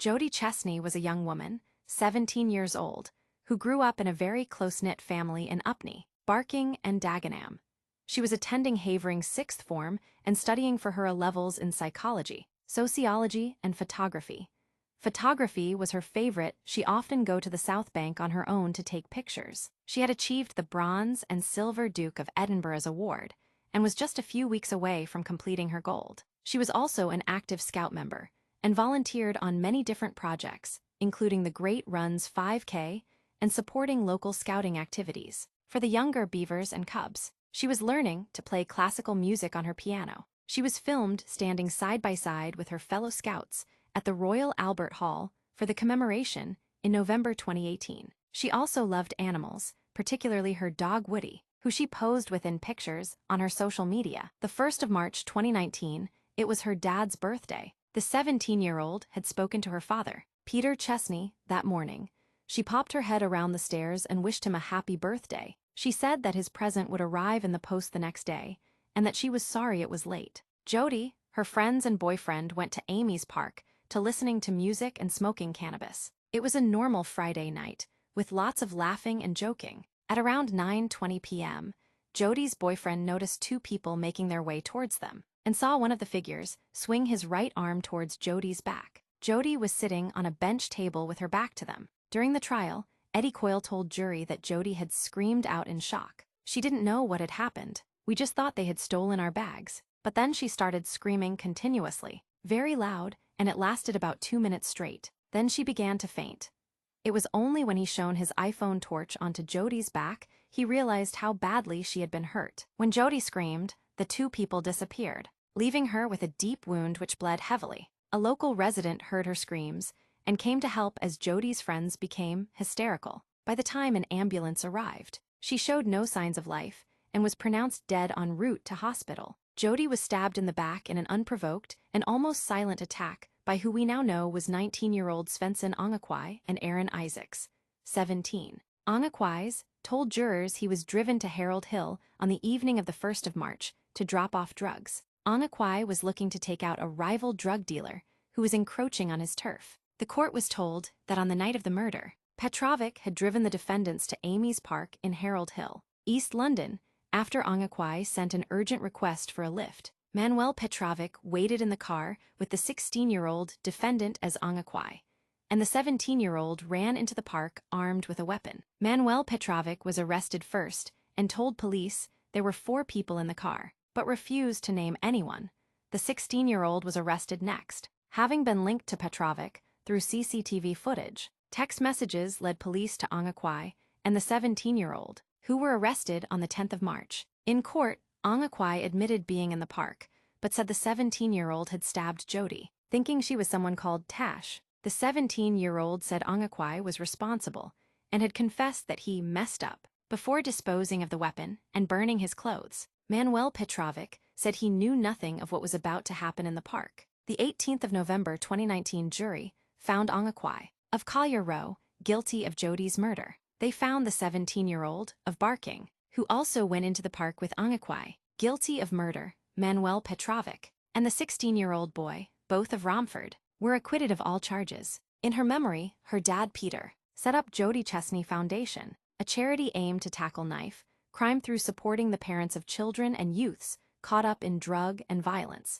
Jodie Chesney was a young woman, 17 years old, who grew up in a very close-knit family in Upney, Barking and Dagenham. She was attending Havering's sixth form and studying for her A-levels in psychology, sociology, and photography. Photography was her favorite. She often go to the South Bank on her own to take pictures. She had achieved the Bronze and Silver Duke of Edinburgh's award and was just a few weeks away from completing her gold. She was also an active Scout member and volunteered on many different projects, including the Great Run's 5K and supporting local scouting activities. For the younger beavers and cubs, she was learning to play classical music on her piano. She was filmed standing side by side with her fellow scouts at the Royal Albert Hall for the commemoration in November 2018. She also loved animals, particularly her dog Woody, who she posed with in pictures on her social media. The 1st of March 2019, it was her dad's birthday. The 17-year-old had spoken to her father, Peter Chesney, that morning. She popped her head around the stairs and wished him a happy birthday. She said that his present would arrive in the post the next day, and that she was sorry it was late. Jodie, her friends and boyfriend went to Amy's Park to listening to music and smoking cannabis. It was a normal Friday night, with lots of laughing and joking. At around 9:20 p.m., Jodie's boyfriend noticed two people making their way towards them, and saw one of the figures swing his right arm towards Jodie's back. Jodie was sitting on a bench table with her back to them. During the trial, Eddie Coyle told jury that Jodie had screamed out in shock. She didn't know what had happened. We just thought they had stolen our bags. But then she started screaming continuously, very loud, and it lasted about 2 minutes straight. Then she began to faint. It was only when he shone his iPhone torch onto Jodie's back he realized how badly she had been hurt. When Jodie screamed, the two people disappeared, leaving her with a deep wound which bled heavily. A local resident heard her screams and came to help as Jodie's friends became hysterical. By the time an ambulance arrived, she showed no signs of life and was pronounced dead en route to hospital. Jodie was stabbed in the back in an unprovoked and almost silent attack by who we now know was 19-year-old Svensson Ongakwai and Aaron Isaacs, 17. Ongakwais told jurors he was driven to Harold Hill on the evening of the 1st of March to drop off drugs. Ongakwai was looking to take out a rival drug dealer who was encroaching on his turf. The court was told that on the night of the murder, Petrovic had driven the defendants to Amy's Park in Harold Hill, East London, after Ongakwai sent an urgent request for a lift. Manuel Petrovic waited in the car with the 16-year-old defendant as Ongakwai, and the 17-year-old ran into the park armed with a weapon. Manuel Petrovic was arrested first and told police there were 4 people in the car, but refused to name anyone. The 16-year-old was arrested next, having been linked to Petrovic through CCTV footage. Text messages led police to Ongakwai and the 17-year-old, who were arrested on the 10th of March. In court, Ongakwai admitted being in the park, but said the 17-year-old had stabbed Jodie, thinking she was someone called Tash. The 17-year-old said Ongakwai was responsible and had confessed that he messed up before disposing of the weapon and burning his clothes. Manuel Petrovic said he knew nothing of what was about to happen in the park. The 18th of November 2019 jury found Ongakwai of Collier Row guilty of Jodie's murder. They found the 17-year-old of Barking, who also went into the park with Ongakwai, guilty of murder, Manuel Petrovic, and the 16-year-old boy, both of Romford, were acquitted of all charges. In her memory, her dad Peter set up Jodie Chesney Foundation, a charity aimed to tackle knife crime through supporting the parents of children and youths caught up in drug and violence.